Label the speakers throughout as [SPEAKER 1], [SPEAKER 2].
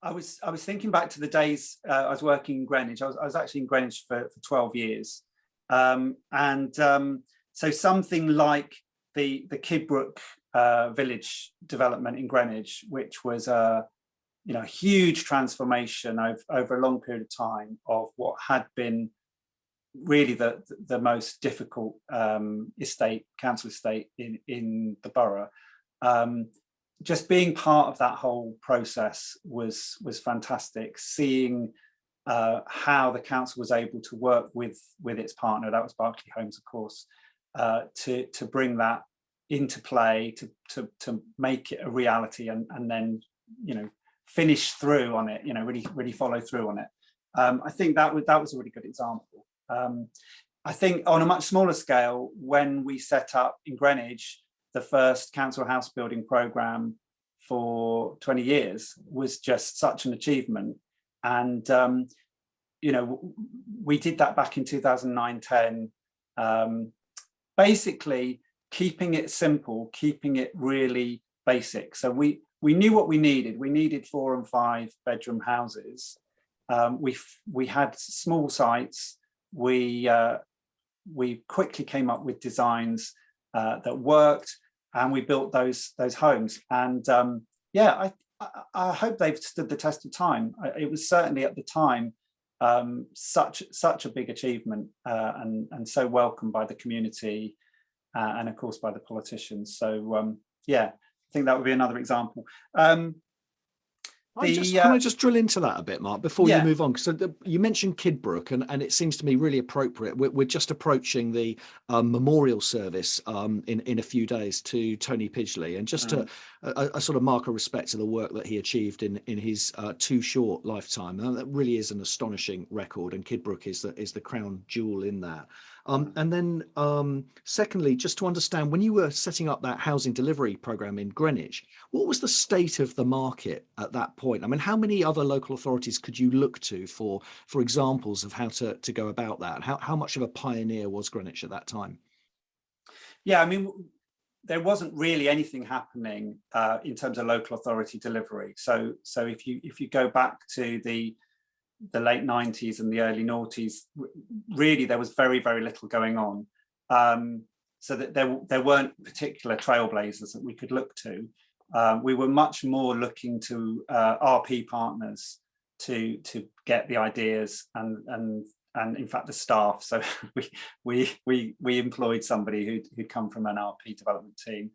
[SPEAKER 1] I was thinking back to the days I was working in Greenwich. I was actually in Greenwich for 12 years. So something like the Kidbrook village development in Greenwich, which was a huge transformation over a long period of time of what had been really the most difficult council estate in the borough. Just being part of that whole process was fantastic. Seeing how the council was able to work with its partner, that was Berkeley Homes, of course, to bring that into play, to make it a reality, and then finish through on it, really follow through on it. I think that was a really good example. I think on a much smaller scale, when we set up in Greenwich the first council house building programme for 20 years was just such an achievement. And, we did that back in 2009-10, basically keeping it simple, keeping it really basic. So we knew what we needed. We needed 4 and 5 bedroom houses. We had small sites. We quickly came up with designs that worked, and we built those homes. And I hope they've stood the test of time. It was certainly at the time such a big achievement, and so welcomed by the community, and of course by the politicians. So I think that would be another example.
[SPEAKER 2] Can I just drill into that a bit, Mark, before you move on? So you mentioned Kidbrook, and it seems to me really appropriate. We're just approaching the memorial service in a few days to Tony Pidgley, and just to a sort of mark of respect to the work that he achieved in his too short lifetime. And that really is an astonishing record, and Kidbrook is the crown jewel in that. And then secondly, just to understand, when you were setting up that housing delivery program in Greenwich, what was the state of the market at that point? I mean, how many other local authorities could you look to for examples of how to go about that? How much of a pioneer was Greenwich at that time?
[SPEAKER 1] Yeah, I mean, there wasn't really anything happening in terms of local authority delivery. So if you go back to the late 90s and the early noughties, really there was very, very little going on. So that there weren't particular trailblazers that we could look to. We were much more looking to RP partners to get the ideas and in fact the staff. So we employed somebody who'd come from an RP development team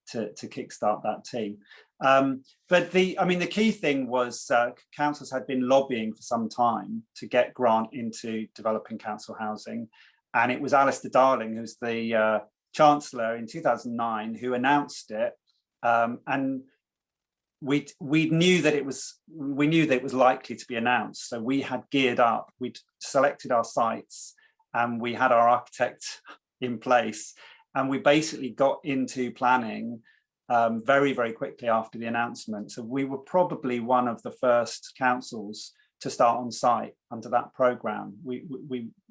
[SPEAKER 1] to kickstart that team. But the key thing was councils had been lobbying for some time to get grant into developing council housing, and it was Alistair Darling, who's the Chancellor in 2009, who announced it, and we knew that it was likely to be announced. So we had geared up, we'd selected our sites, and we had our architect in place, and we basically got into planning very, very quickly after the announcement. So we were probably one of the first councils to start on site under that programme. We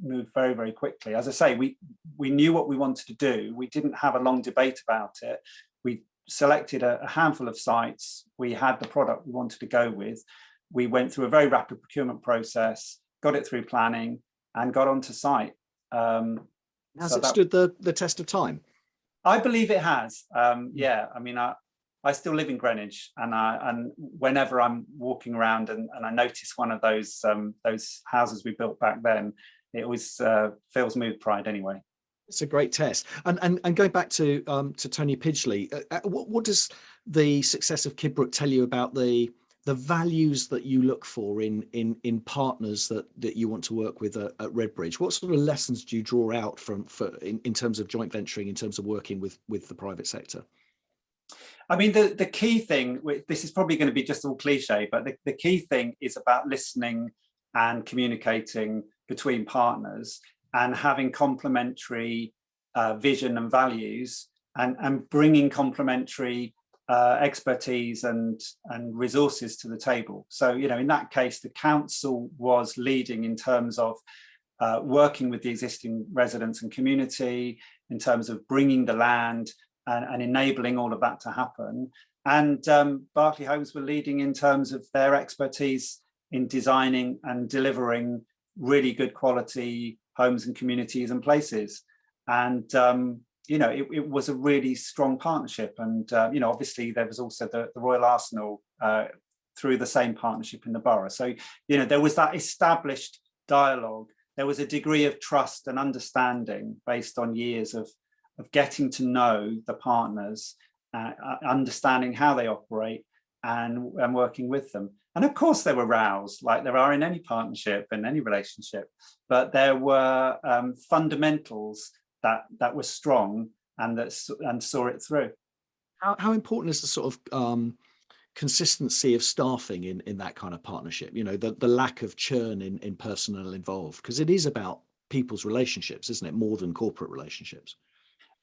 [SPEAKER 1] moved very, very quickly. As I say, we knew what we wanted to do. We didn't have a long debate about it. We selected a handful of sites. We had the product we wanted to go with. We went through a very rapid procurement process, got it through planning, and got onto site.
[SPEAKER 2] Has it stood the test of time?
[SPEAKER 1] I believe it has. Yeah, I mean, I still live in Greenwich, and whenever I'm walking around and I notice one of those houses we built back then, it always fills me with pride anyway.
[SPEAKER 2] It's a great test. And going back to Tony Pidgley, what does the success of Kidbrook tell you about the values that you look for in partners that you want to work with at Redbridge? What sort of lessons do you draw out in terms of joint venturing, in terms of working with the private sector?
[SPEAKER 1] I mean, the key thing, this is probably going to be just all cliche, but the key thing is about listening and communicating between partners and having complementary vision and values, and bringing complementary expertise and resources to the table. So, in that case, the council was leading in terms of working with the existing residents and community, in terms of bringing the land and enabling all of that to happen. And Berkeley Homes were leading in terms of their expertise in designing and delivering really good quality homes and communities and places. And you know, it was a really strong partnership. And you know, obviously there was also the Royal Arsenal through the same partnership in the borough. So, you know, there was that established dialogue. There was a degree of trust and understanding based on years of getting to know the partners, understanding how they operate, and working with them. And of course there were rows, like there are in any partnership and any relationship, but there were fundamentals that were strong and saw it through.
[SPEAKER 2] How important is the sort of consistency of staffing in that kind of partnership? You know, the lack of churn in personnel involved, because it is about people's relationships, isn't it, more than corporate relationships?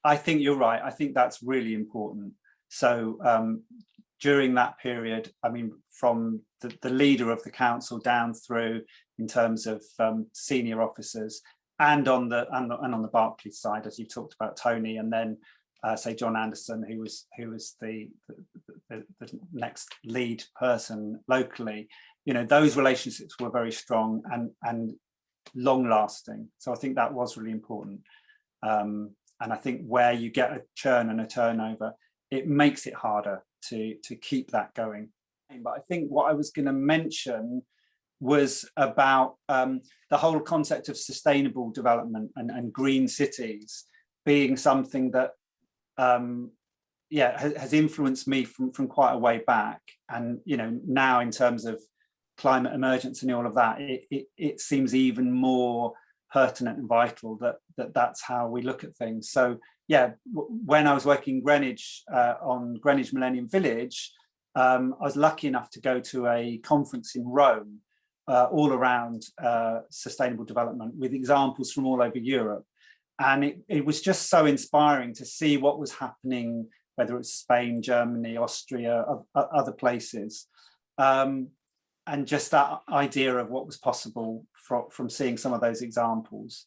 [SPEAKER 1] I think you're right. I think that's really important. So during that period, I mean, from the leader of the council down through in terms of senior officers, and on the Barclays side, as you talked about, Tony, and then say John Anderson, who was the next lead person locally, you know, those relationships were very strong and long lasting. So I think that was really important. And I think where you get a churn and a turnover, it makes it harder to keep that going. But I think what I was going to mention was about the whole concept of sustainable development and green cities being something that has influenced me from quite a way back. And you know, now in terms of climate emergence and all of that, it seems even more pertinent and vital that's how we look at things. So yeah, when I was working in Greenwich on Greenwich Millennium Village, I was lucky enough to go to a conference in Rome all around sustainable development with examples from all over Europe. And it was just so inspiring to see what was happening, whether it's Spain, Germany, Austria, other places. And just that idea of what was possible from seeing some of those examples.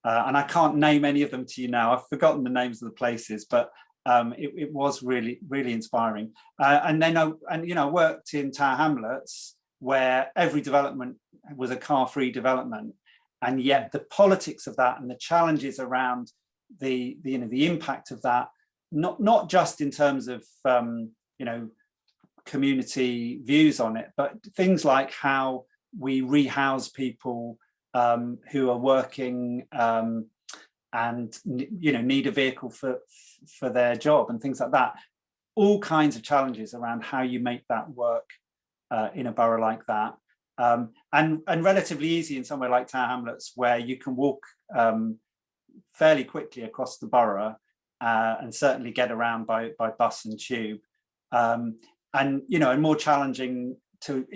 [SPEAKER 1] And I can't name any of them to you now. I've forgotten the names of the places, but it was really, really inspiring. And then I worked in Tower Hamlets, where every development was a car-free development. And yet the politics of that and the challenges around the impact of that, not just in terms of community views on it, but things like how we rehouse people who are working and need a vehicle for their job and things like that. All kinds of challenges around how you make that work in a borough like that. And relatively easy in somewhere like Tower Hamlets, where you can walk fairly quickly across the borough and certainly get around by bus and tube. And more challenging to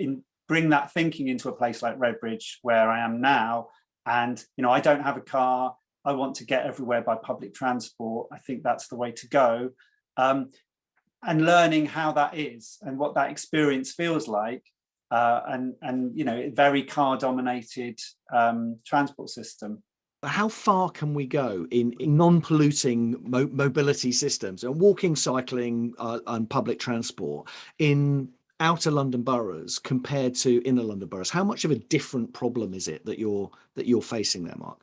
[SPEAKER 1] bring that thinking into a place like Redbridge, where I am now. And I don't have a car. I want to get everywhere by public transport. I think that's the way to go. And learning how that is and what that experience feels like. And very car-dominated transport system.
[SPEAKER 2] How far can we go in non-polluting mobility systems and walking, cycling, and public transport in outer London boroughs compared to inner London boroughs? How much of a different problem is it that you're facing there, Mark?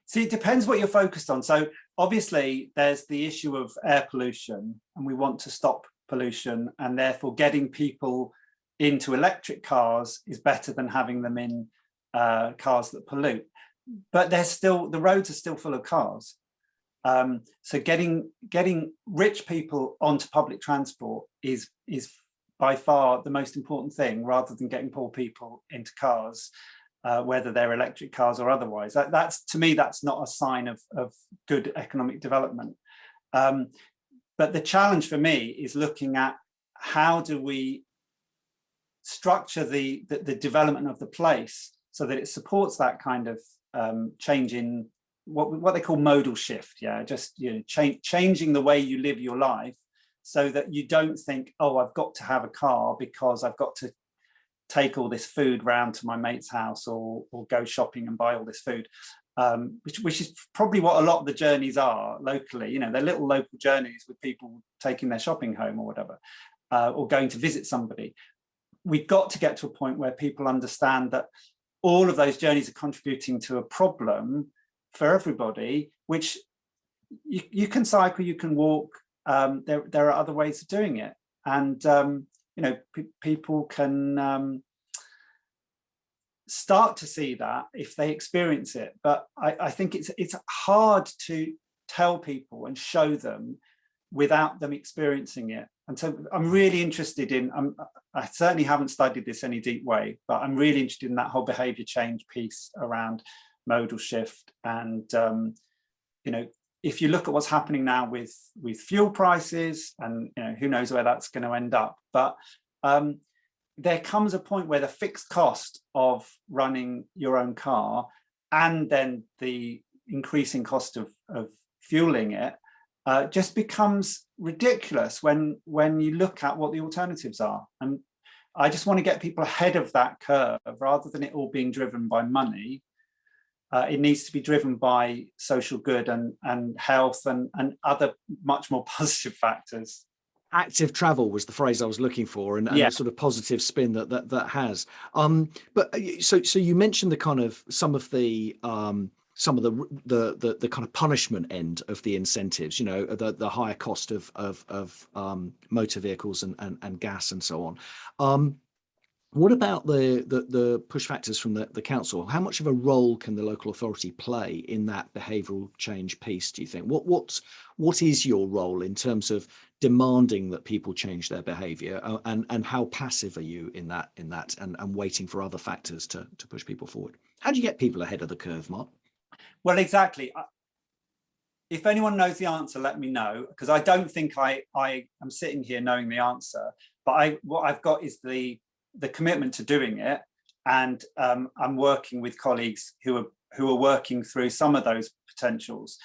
[SPEAKER 1] See, it depends what you're focused on. So obviously there's the issue of air pollution, and we want to stop pollution, and therefore getting people into electric cars is better than having them in cars that pollute. But the roads are still full of cars. So getting rich people onto public transport is by far the most important thing, rather than getting poor people into cars, whether they're electric cars or otherwise. That's to me, that's not a sign of good economic development. But the challenge for me is looking at how do we structure the development of the place so that it supports that kind of change in what they call modal shift. Changing the way you live your life, so that you don't think, oh, I've got to have a car because I've got to take all this food round to my mate's house or go shopping and buy all this food. which is probably what a lot of the journeys are locally. You know, they're little local journeys with people taking their shopping home or whatever, or going to visit somebody. We've got to get to a point where people understand that all of those journeys are contributing to a problem for everybody, which you can cycle, you can walk, there are other ways of doing it. And, you know, people can start to see that if they experience it. But I think it's hard to tell people and show them without them experiencing it. And so I'm really interested in, I certainly haven't studied this any deep way, but I'm really interested in that whole behaviour change piece around modal shift. And, you know, if you look at what's happening now with fuel prices, and, you know, who knows where that's going to end up, but there comes a point where the fixed cost of running your own car and then the increasing cost of fueling it just becomes ridiculous when you look at what the alternatives are. And I just want to get people ahead of that curve rather than it all being driven by money. It needs to be driven by social good and health and other much more positive factors.
[SPEAKER 2] Active travel was the phrase I was looking for, and
[SPEAKER 1] yeah.
[SPEAKER 2] the sort of positive spin that has. But so you mentioned the kind of some of the kind of punishment end of the incentives, you know, the higher cost of motor vehicles and gas and so on. What about the push factors from the council? How much of a role can the local authority play in that behavioural change piece, do you think? What is your role in terms of demanding that people change their behaviour, and how passive are you in that and waiting for other factors to push people forward? How do you get people ahead of the curve, Mark?
[SPEAKER 1] Well, exactly. If anyone knows the answer, let me know, because I don't think I am sitting here knowing the answer, but what I've got is the commitment to doing it, and I'm working with colleagues who are working through some of those potentials.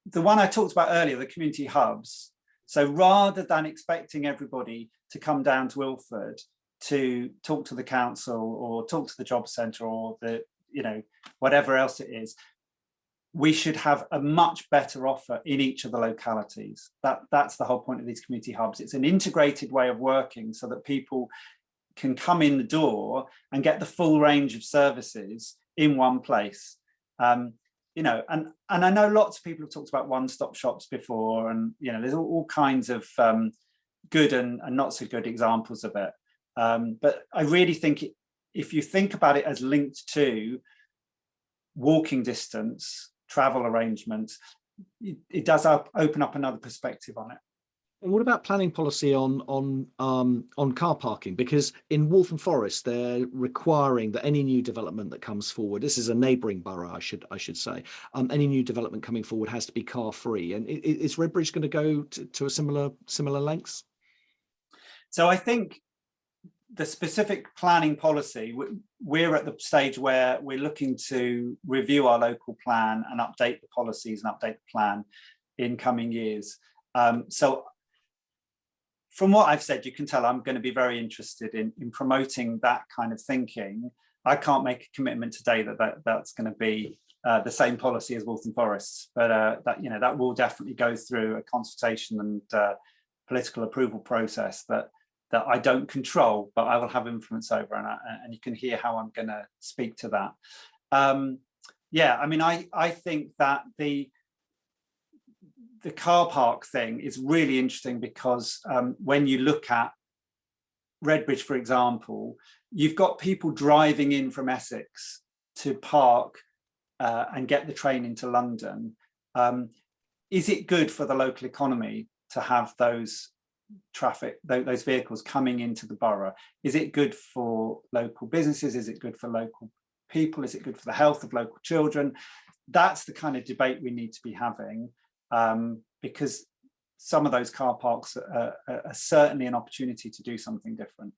[SPEAKER 1] The one I talked about earlier, the community hubs. So rather than expecting everybody to come down to Ilford to talk to the council or talk to the job centre or the, you know, whatever else it is, we should have a much better offer in each of the localities. That's the whole point of these community hubs. It's an integrated way of working so that people can come in the door and get the full range of services in one place. You know, and I know lots of people have talked about one-stop shops before, and, you know, there's all kinds of good and not so good examples of it. But I really think if you think about it as linked to walking distance, travel arrangements, it does open up another perspective on it.
[SPEAKER 2] And what about planning policy on car parking? Because in Waltham Forest, they're requiring that any new development that comes forward, this is a neighbouring borough, I should say, any new development coming forward has to be car free. And is Redbridge going to go to a similar lengths? So
[SPEAKER 1] I think the specific planning policy, we're at the stage where we're looking to review our local plan and update the policies and update the plan in coming years. So from what I've said, you can tell I'm going to be very interested in promoting that kind of thinking. I can't make a commitment today that's going to be the same policy as Waltham Forest, but that will definitely go through a consultation and political approval process that I don't control, but I will have influence over, and you can hear how I'm going to speak to that. Yeah, I mean, I think that the car park thing is really interesting because when you look at Redbridge, for example, you've got people driving in from Essex to park and get the train into London. Is it good for the local economy to have those vehicles coming into the borough? Is it good for local businesses? Is it good for local people? Is it good for the health of local children? That's the kind of debate we need to be having. Because some of those car parks are certainly an opportunity to do something different.